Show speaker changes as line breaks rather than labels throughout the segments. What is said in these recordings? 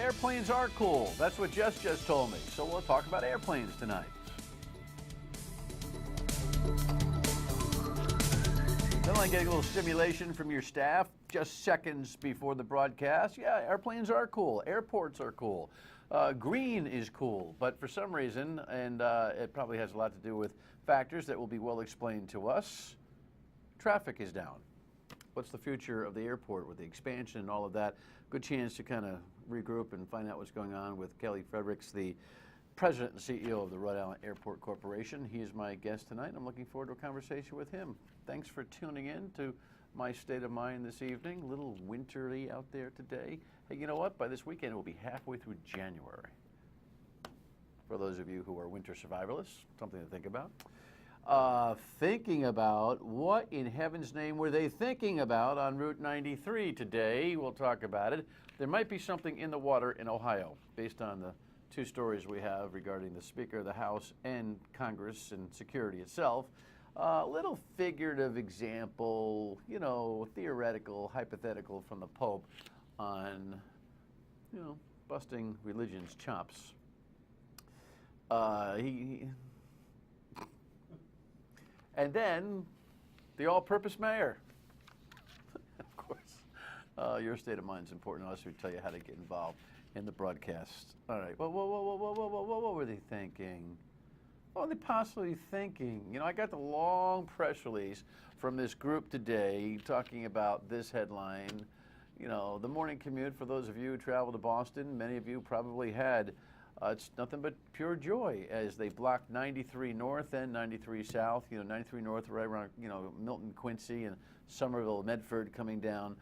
airplanes are cool. That's what Jess just told me. So we'll talk about airplanes tonight. Then like getting a little stimulation from your staff just seconds before the broadcast. Yeah, airplanes are cool. Airports are cool. Green is cool, but for some reason, and it probably has a lot to do with factors that will be well explained to us, traffic is down. What's the future of the airport with the expansion and all of that? Good chance to kind of regroup and find out what's going on with Kelly Fredericks, the President and CEO of the Rhode Island Airport Corporation. He is my guest tonight. I'm looking forward to a conversation with him. Thanks for tuning in to my state of mind this evening. A little wintery out there today. Hey, you know what? By this weekend, we'll be halfway through January. For those of you who are winter survivalists, something to think about. Thinking about what in heaven's name were they thinking about on Route 93 today? We'll talk about it. There might be something in the water in Ohio based on the two stories we have regarding the Speaker of the House and Congress and security itself. A little figurative example, you know, theoretical, hypothetical from the Pope on, you know, busting religion's chops. And then the all-purpose mayor. Of course, your state of mind is important to us. We tell you how to get involved in the broadcast. All right. Whoa, what were they thinking? What were they possibly thinking? You know, I got the long press release from this group today talking about this headline. You know, the morning commute, for those of you who travel to Boston, many of you probably had. It's nothing but pure joy as they blocked 93 North and 93 South. You know, 93 North right around, you know, Milton, Quincy, and Somerville, Medford coming down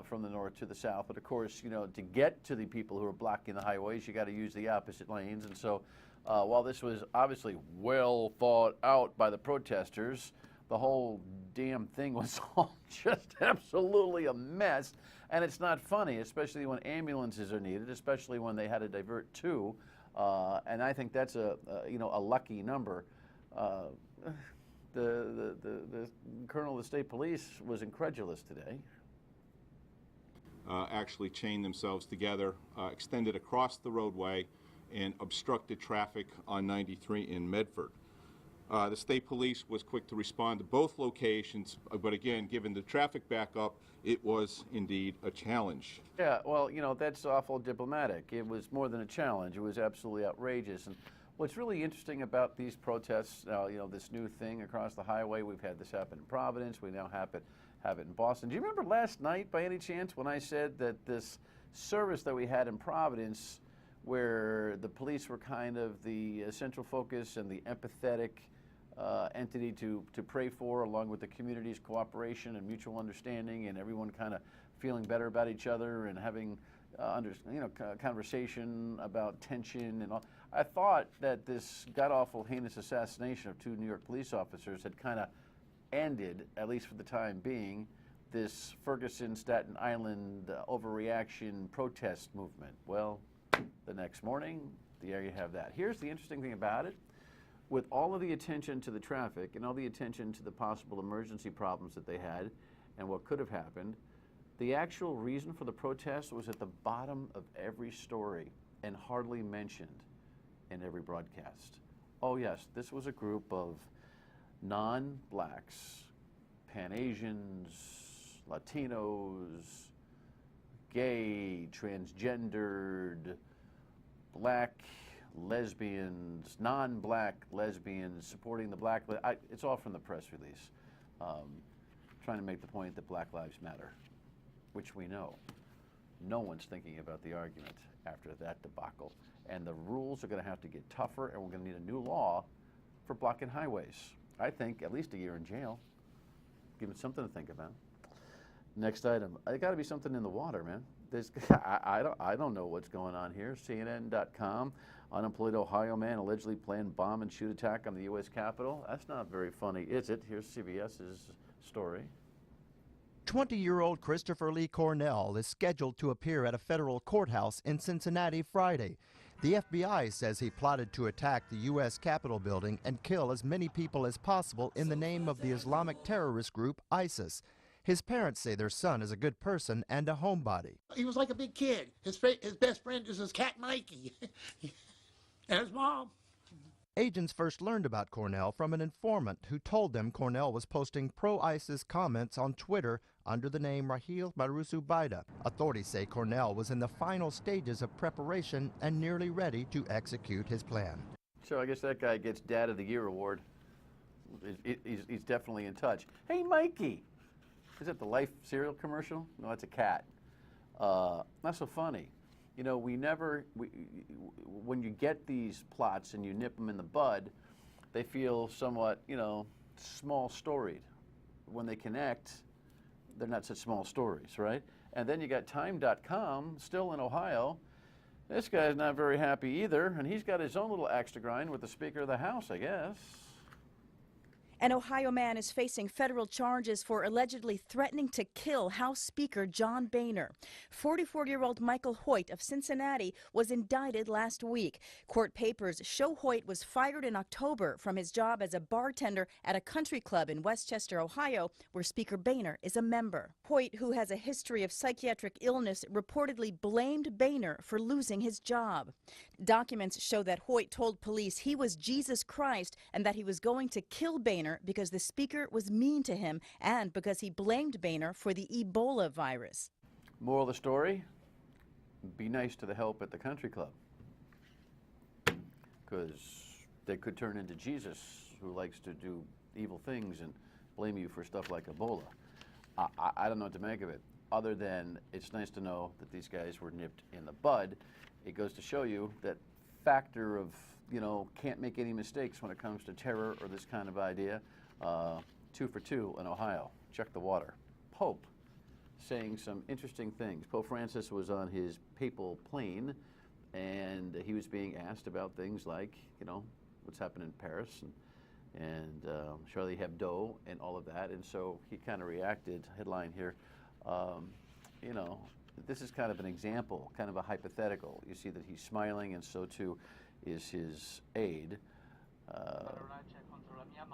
from the north to the south. But of course, you know, to get to the people who are blocking the highways, you got to use the opposite lanes. And so while this was obviously well thought out by the protesters, the whole damn thing was all just absolutely a mess. And it's not funny, especially when ambulances are needed, especially when they had to divert two. And I think that's a lucky number. The colonel of the state police was incredulous today.
Actually chained themselves together, extended across the roadway, and obstructed traffic on 93 in Medford. The state police was quick to respond to both locations, but again, given the traffic backup, it was indeed a challenge.
Yeah, well, you know, that's awful diplomatic. It was more than a challenge. It was absolutely outrageous. And what's really interesting about these protests, you know, this new thing across the highway, we've had this happen in Providence, we now have it in Boston. Do you remember last night, by any chance, when I said that this service that we had in Providence, where the police were kind of the central focus and the empathetic entity to pray for, along with the community's cooperation and mutual understanding, and everyone kind of feeling better about each other and having conversation about tension and all. I thought that this god-awful, heinous assassination of two New York police officers had kind of ended, at least for the time being, this Ferguson, Staten Island overreaction protest movement. Well, the next morning, there you have that. Here's the interesting thing about it. With all of the attention to the traffic and all the attention to the possible emergency problems that they had and what could have happened, the actual reason for the protest was at the bottom of every story and hardly mentioned in every broadcast. Oh yes, this was a group of non-blacks, Pan-Asians, Latinos, gay, transgendered, black, lesbians, non-black lesbians supporting the black. It's all from the press release, trying to make the point that Black Lives Matter, which we know. No one's thinking about the argument after that debacle. And the rules are going to have to get tougher, and we're going to need a new law for blocking highways. I think at least a year in jail. Give it something to think about. Next item. There got to be something in the water, man. I don't know what's going on here. CNN.com. Unemployed Ohio man allegedly planned bomb and shoot attack on the U.S. Capitol. That's not very funny, is it? Here's CBS's story.
20-year-old Christopher Lee Cornell is scheduled to appear at a federal courthouse in Cincinnati Friday. The FBI says he plotted to attack the U.S. Capitol building and kill as many people as possible in the name of the Islamic terrorist group ISIS. His parents say their son is a good person and a homebody.
He was like a big kid. His best friend is his cat Mikey, and his mom.
Agents first learned about Cornell from an informant who told them Cornell was posting pro-ISIS comments on Twitter under the name Rahil Marusu Baida. Authorities say Cornell was in the final stages of preparation and nearly ready to execute his plan.
So I guess that guy gets Dad of the Year award. He's definitely in touch. Hey, Mikey. Is that the Life cereal commercial? No, that's a cat. Not so funny. You know, when you get these plots and you nip them in the bud, they feel somewhat, you know, small-storied. When they connect, they're not such small stories, right? And then you got Time.com, still in Ohio. This guy's not very happy either, and he's got his own little axe to grind with the Speaker of the House, I guess.
An Ohio man is facing federal charges for allegedly threatening to kill House Speaker John Boehner. 44-year-old Michael Hoyt of Cincinnati was indicted last week. Court papers show Hoyt was fired in October from his job as a bartender at a country club in Westchester, Ohio, where Speaker Boehner is a member. Hoyt, who has a history of psychiatric illness, reportedly blamed Boehner for losing his job. Documents show that Hoyt told police he was Jesus Christ and that he was going to kill Boehner because the speaker was mean to him and because he blamed Boehner for the Ebola virus.
Moral of the story, be nice to the help at the country club, because they could turn into Jesus, who likes to do evil things and blame you for stuff like Ebola. I don't know what to make of it, other than it's nice to know that these guys were nipped in the bud. It goes to show you that factor of, you know, can't make any mistakes when it comes to terror or this kind of idea. 2 for 2 in Ohio. Check the water. Pope saying some interesting things. Pope Francis was on his papal plane, and he was being asked about things like, you know, what's happened in Paris and Charlie Hebdo and all of that. And so he kind of reacted. Headline here, you know, this is kind of an example, kind of a hypothetical. You see that he's smiling, and so too is his aide.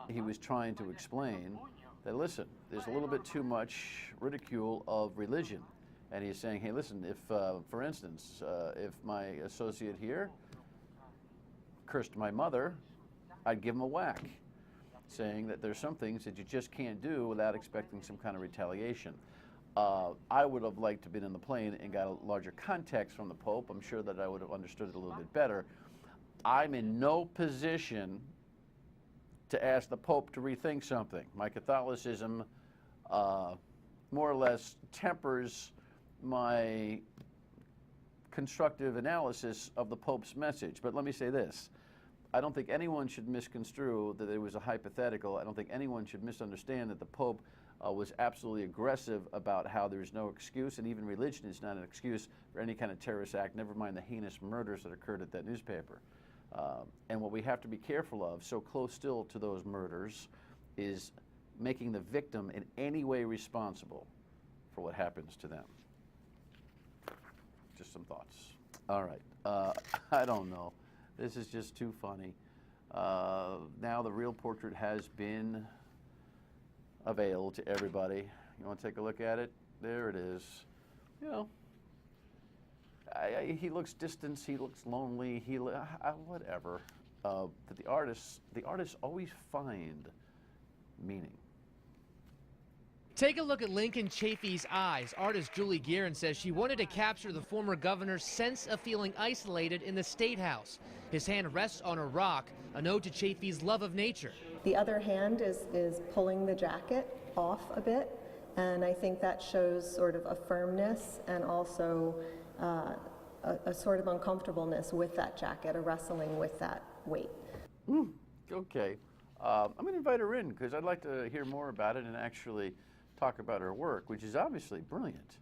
He was trying to explain that, listen, there's a little bit too much ridicule of religion. And he's saying, hey, listen, if, for instance, if my associate here cursed my mother, I'd give him a whack, saying that there's some things that you just can't do without expecting some kind of retaliation. I would have liked to have been in the plane and got a larger context from the Pope. I'm sure that I would have understood it a little bit better. I'm in no position to ask the Pope to rethink something. My Catholicism more or less tempers my constructive analysis of the Pope's message. But let me say this. I don't think anyone should misconstrue that it was a hypothetical. I don't think anyone should misunderstand that the Pope was absolutely aggressive about how there's no excuse, and even religion is not an excuse for any kind of terrorist act, never mind the heinous murders that occurred at that newspaper. And what we have to be careful of, so close still to those murders, is making the victim in any way responsible for what happens to them. Just some thoughts. All right. I don't know. This is just too funny. Now the real portrait has been availed to everybody. You want to take a look at it? There it is. You know, he looks distant. He looks lonely. Whatever. But the artists always find meaning.
Take a look at Lincoln Chafee's eyes. Artist Julie Guerin says she wanted to capture the former governor's sense of feeling isolated in the State House. His hand rests on a rock, an ode to Chafee's love of nature.
The other hand is pulling the jacket off a bit, and I think that shows sort of a firmness and also a sort of uncomfortableness with that jacket, a wrestling with that weight.
Okay. I'm going to invite her in because I'd like to hear more about it and actually talk about her work, which is obviously brilliant.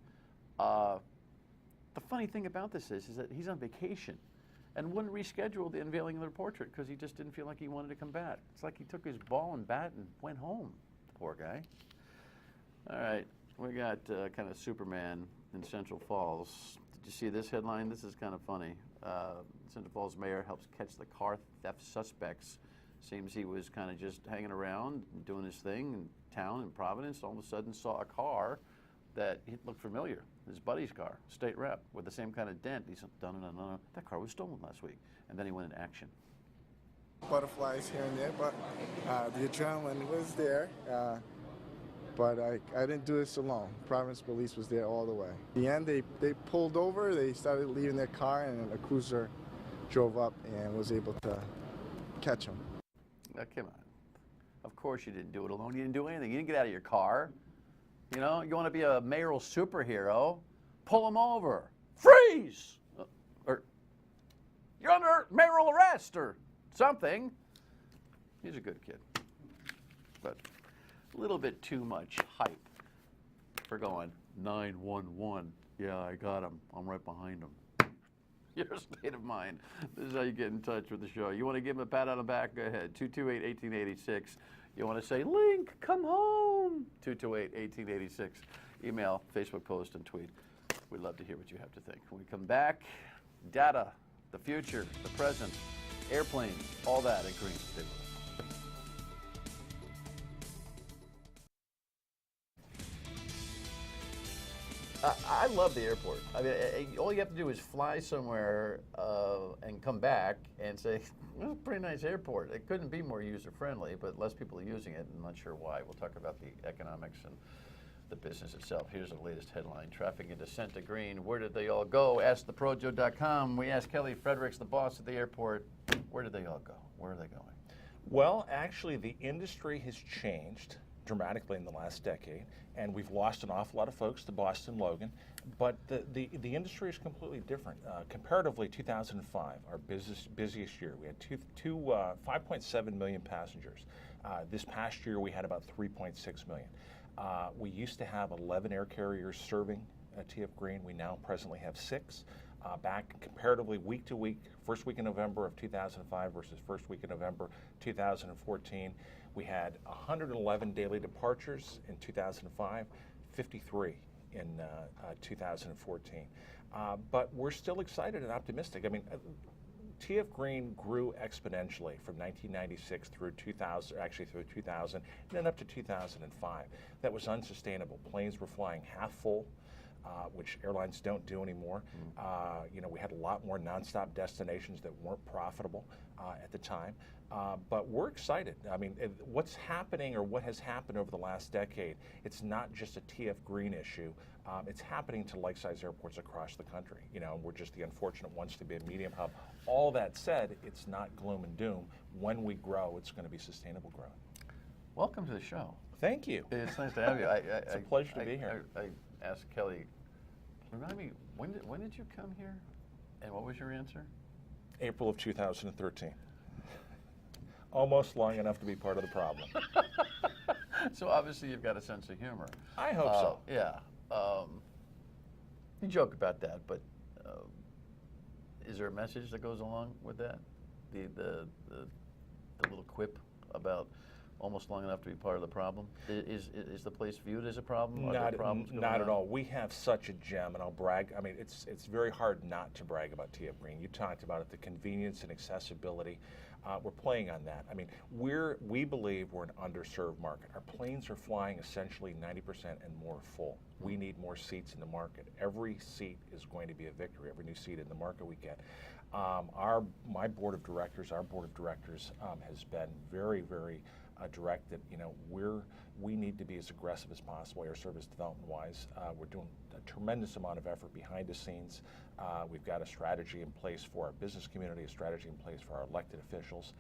The funny thing about this is that he's on vacation and wouldn't reschedule the unveiling of the portrait because he just didn't feel like he wanted to come back. It's like he took his ball and bat and went home. Poor guy. All right, we got kind of Superman in Central Falls. Did you see this headline? This is kind of funny. Central Falls mayor helps catch the car theft suspects Seems he was kind of just hanging around, doing his thing in town in Providence. All of a sudden saw a car that he looked familiar, his buddy's car, state rep, with the same kind of dent. He said, no, that car was stolen last week. And then he went in action.
Butterflies here and there, but the adrenaline was there. But I didn't do this alone. Providence Police was there all the way. In the end, they pulled over, they started leaving their car, and a cruiser drove up and was able to catch them.
Now, come on. Of course you didn't do it alone. You didn't do anything. You didn't get out of your car. You know, you want to be a mayoral superhero, pull them over. Freeze! Or you're under mayoral arrest or something. He's a good kid. But a little bit too much hype for going 911. Yeah, I got him. I'm right behind him. Your state of mind. This is how you get in touch with the show. You want to give him a pat on the back? Go ahead. 228-1886. You want to say, Link, come home? 228-1886. Email, Facebook post, and tweet. We'd love to hear what you have to think. When we come back, data, the future, the present, airplanes, all that at Green. Stay with us. I love the airport. I mean, all you have to do is fly somewhere and come back and say, well, pretty nice airport. It couldn't be more user-friendly, but less people are using it. I'm not sure why. We'll talk about the economics and the business itself. Here's the latest headline. Traffic in descent to green. Where did they all go? AskTheProjo.com. We asked Kelly Fredericks, the boss at the airport, where did they all go? Where are they going?
Well, actually, the industry has changed dramatically in the last decade, and we've lost an awful lot of folks to Boston Logan, but the industry is completely different. Comparatively, 2005, our busiest year, we had 5.7 million passengers. This past year, we had about 3.6 million. We used to have 11 air carriers serving TF Green. We now presently have 6. Back comparatively week to week, first week in November of 2005 versus first week in November 2014, we had 111 daily departures in 2005, 53 in 2014. But we're still excited and optimistic. I mean, TF Green grew exponentially from 1996 through 2000, actually through 2000, and then up to 2005. That was unsustainable. Planes were flying half full, which airlines don't do anymore. You know, we had a lot more nonstop destinations that weren't profitable at the time. But we're excited. I mean, what's happening or what has happened over the last decade, it's not just a TF Green issue. It's happening to like-size airports across the country. You know, we're just the unfortunate ones to be a medium hub. All that said, it's not gloom and doom. When we grow, it's going to be sustainable growth.
Welcome to the show.
Thank you.
It's nice to have you.
It's a pleasure to be here.
I asked Kelly, remind me, when did you come here? And what was your answer?
April of 2013. Almost long enough to be part of the problem.
So obviously you've got a sense of humor.
I hope so.
Yeah. You joke about that, but is there a message that goes along with that? The little quip about almost long enough to be part of the problem? Is the place viewed as a problem?
Not at all. We have such a gem, and I'll brag. I mean, it's very hard not to brag about TF Green. You talked about it, the convenience and accessibility. We're playing on that. I mean, we believe we're an underserved market. Our planes are flying essentially 90% and more full. We need more seats in the market. Every seat is going to be a victory. Every new seat in the market we get. My board of directors, our board of directors, has been very, very direct that, you know, we need to be as aggressive as possible air service development wise. We're doing a tremendous amount of effort behind the scenes. We've got a strategy in place for our business community, a strategy in place for our elected officials.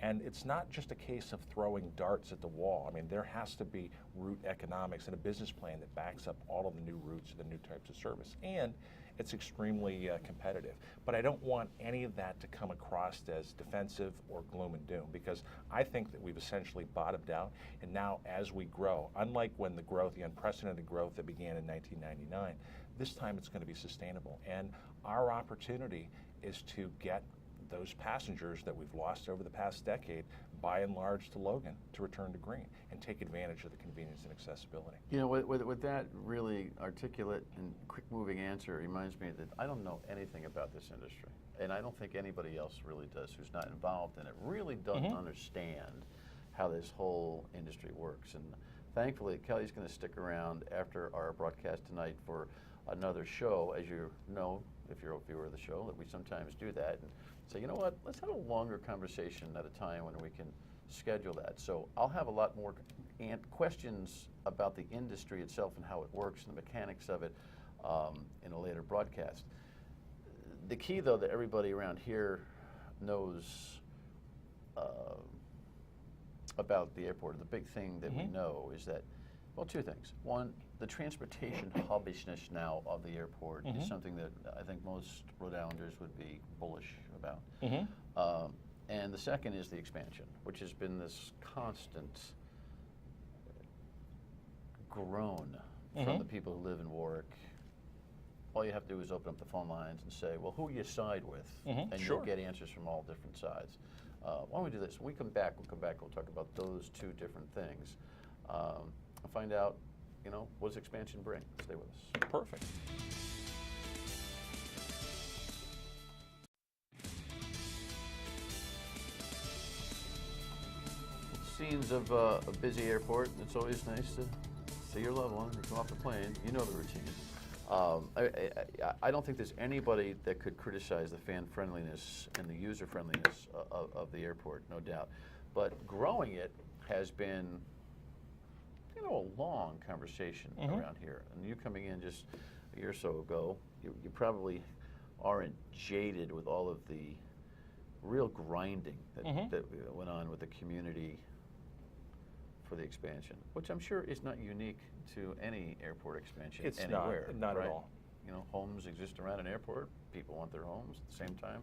And it's not just a case of throwing darts at the wall. I mean, there has to be route economics and a business plan that backs up all of the new routes and the new types of service. And it's extremely competitive. But I don't want any of that to come across as defensive or gloom and doom, because I think that we've essentially bottomed out. And now as we grow, unlike when the unprecedented growth that began in 1999, this time it's going to be sustainable. And our opportunity is to get those passengers that we've lost over the past decade by and large, to Logan to return to green and take advantage of the convenience and accessibility.
You know, with that really articulate and quick-moving answer, it reminds me that I don't know anything about this industry, and I don't think anybody else really does who's not involved in it, really doesn't understand how this whole industry works. And thankfully, Kelly's going to stick around after our broadcast tonight for another show. As you know, if you're a viewer of the show, that we sometimes do that and say, you know what, let's have a longer conversation at a time when we can schedule that. So I'll have a lot more questions about the industry itself and how it works and the mechanics of it in a later broadcast. The key, though, that everybody around here knows about the airport, the big thing that we know is that, well, two things. One, the transportation hubbishness now of the airport is something that I think most Rhode Islanders would be bullish about. And the second is the expansion, which has been this constant groan from the people who live in Warwick. All you have to do is open up the phone lines and say, well, who you side with? And you'll get answers from all different sides. Why don't we do this? When we come back, we'll talk about those two different things. And find out, you know, what does expansion bring? Stay with us.
Perfect.
Scenes of a busy airport. It's always nice to see your loved one. You come off the plane. You know the routine. I don't think there's anybody that could criticize the fan friendliness and the user friendliness of the airport, no doubt. But growing it has been, you know, a long conversation around here. And you coming in just a year or so ago, you probably aren't jaded with all of the real grinding that went on with the community for the expansion, which I'm sure is not unique to any airport expansion anywhere.
It's not
right?
at all.
You know, homes exist around an airport. People want their homes at the same time.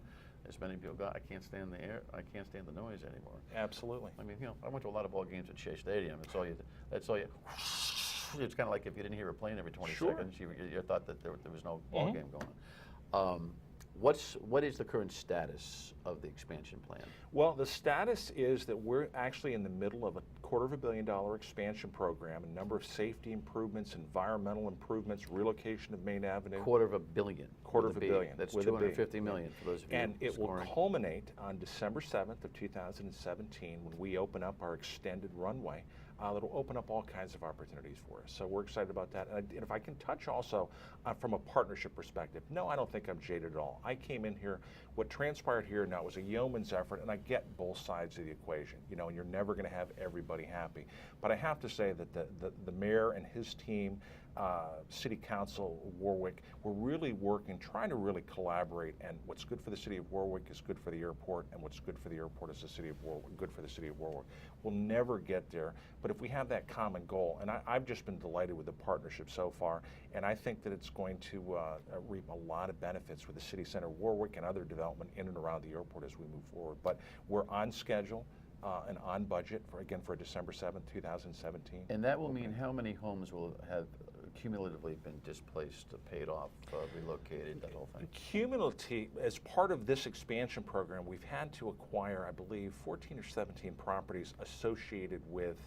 As many people go, I can't stand the air. I can't stand the noise anymore.
Absolutely.
I mean, you know, I went to a lot of ball games at Shea Stadium. That's all you. It's kind of like if you didn't hear a plane every 20 seconds, you thought that there was no ball game going on. What is the current status of the expansion plan?
Well, the status is that we're actually in the middle of a $250 million expansion program, a number of safety improvements, environmental improvements, relocation of Main Avenue.
$250 million.
$250 million.
That's
with a B.
$250 million for those of you
And it
scoring.
will culminate on December 7th of 2017 when we open up our extended runway. That'll open up all kinds of opportunities for us. So we're excited about that. And if I can touch also from a partnership perspective, no, I don't think I'm jaded at all. I came in here, what transpired here now was a yeoman's effort, and I get both sides of the equation, you know, and you're never going to have everybody happy. But I have to say that the mayor and his team, City Council, Warwick, we're really working, trying to really collaborate, and what's good for the city of Warwick is good for the airport, and what's good for the airport is the city of Warwick, good for the city of Warwick. We'll never get there, but if we have that common goal, and I've just been delighted with the partnership so far, and I think that it's going to reap a lot of benefits for the city center of Warwick and other development in and around the airport as we move forward. But we're on schedule and on budget for a December 7th, 2017.
And that will mean how many homes will have cumulatively been displaced, paid off, relocated, that whole thing?
Cumulatively, as part of this expansion program, we've had to acquire, I believe, 14 or 17 properties associated with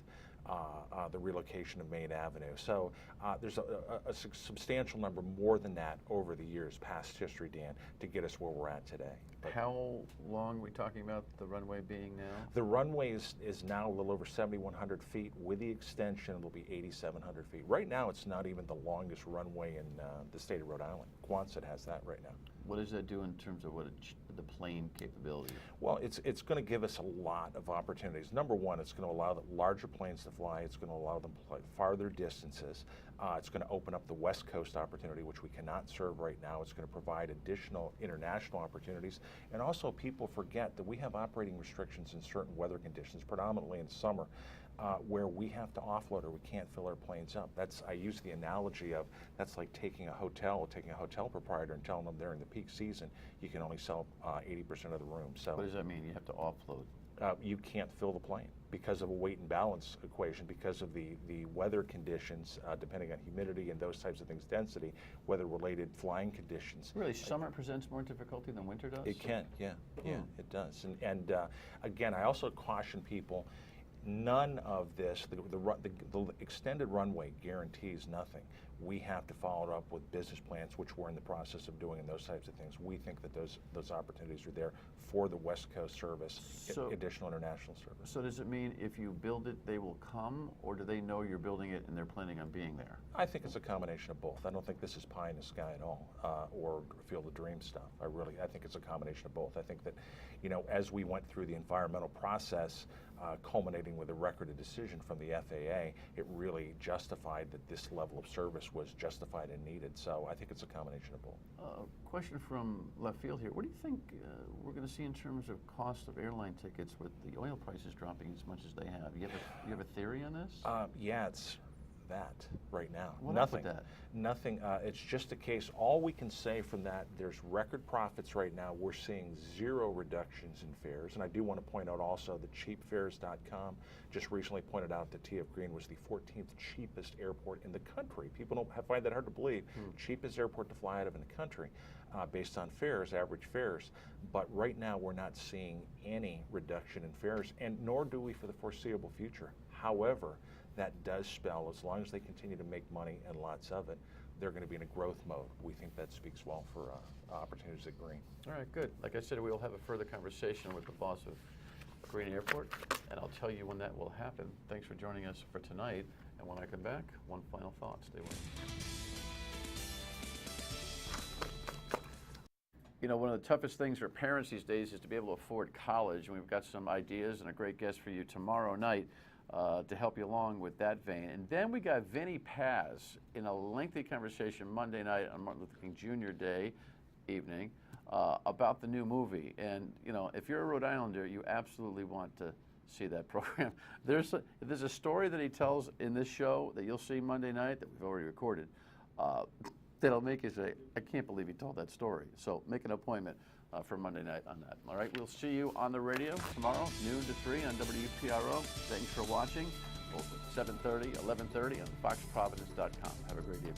the relocation of Main Avenue. So there's a substantial number more than that over the years, past history, Dan, to get us where we're at today. But
how long are we talking about the runway being now?
the runway is now a little over 7,100 feet. With the extension, it'll be 8,700 feet. Right now, it's not even the longest runway in the state of Rhode Island. Quonset has that right now.
What does that do in terms of the plane capability?
Well, it's going to give us a lot of opportunities. Number one, it's going to allow the larger planes to fly. It's going to allow them to fly farther distances. It's going to open up the West Coast opportunity, which we cannot serve right now. It's going to provide additional international opportunities. And also, people forget that we have operating restrictions in certain weather conditions, predominantly in summer, where we have to offload or we can't fill our planes up. I use the analogy of that's like taking a hotel proprietor and telling them during the peak season you can only sell 80% of the rooms. So
What does that mean? You have to offload?
you can't fill the plane because of a weight and balance equation, because of the weather conditions, depending on humidity and those types of things, density, weather-related flying conditions.
Really, summer presents more difficulty than winter does?
It can, yeah, it does. And again, I also caution people, none of this, the extended runway guarantees nothing. We have to follow it up with business plans, which we're in the process of doing, and those types of things. We think that those opportunities are there for the West Coast service, additional international service.
So does it mean if you build it, they will come, or do they know you're building it and they're planning on being there?
I think it's a combination of both. I don't think this is pie in the sky at all, or Field of Dreams stuff. I think it's a combination of both. I think that, as we went through the environmental process, culminating with a recorded decision from the FAA, it really justified that this level of service was justified and needed. So I think it's a combination of both.
Question from left field here. What do you think we're going to see in terms of cost of airline tickets with the oil prices dropping as much as they have? You have a theory on this?
Yeah, it's that right now.
What
Nothing.
With that?
Nothing. It's just a case. All we can say from that, there's record profits right now. We're seeing zero reductions in fares. And I do want to point out also that cheapfares.com just recently pointed out that TF Green was the 14th cheapest airport in the country. People don't find that hard to believe. Cheapest airport to fly out of in the country based on fares, average fares. But right now we're not seeing any reduction in fares, and nor do we for the foreseeable future. However, that does spell, as long as they continue to make money and lots of it, they're going to be in a growth mode. We think that speaks well for opportunities at Green.
All right, good. Like I said, we will have a further conversation with the boss of Green Airport, and I'll tell you when that will happen. Thanks for joining us for tonight. And when I come back, one final thought. Stay with me. One of the toughest things for parents these days is to be able to afford college, and we've got some ideas and a great guest for you tomorrow night to help you along with that vein. And then we got Vinny Paz in a lengthy conversation Monday night on Martin Luther King Jr. Day evening about the new movie. And if you're a Rhode Islander, you absolutely want to see that program. There's a story that he tells in this show that you'll see Monday night that we've already recorded that'll make you say, I can't believe he told that story. So make an appointment for Monday night on that. All right, we'll see you on the radio tomorrow, noon to 3 on WPRO. Thanks for watching, both at 7:30, 11:30 on foxprovidence.com. Have a great evening.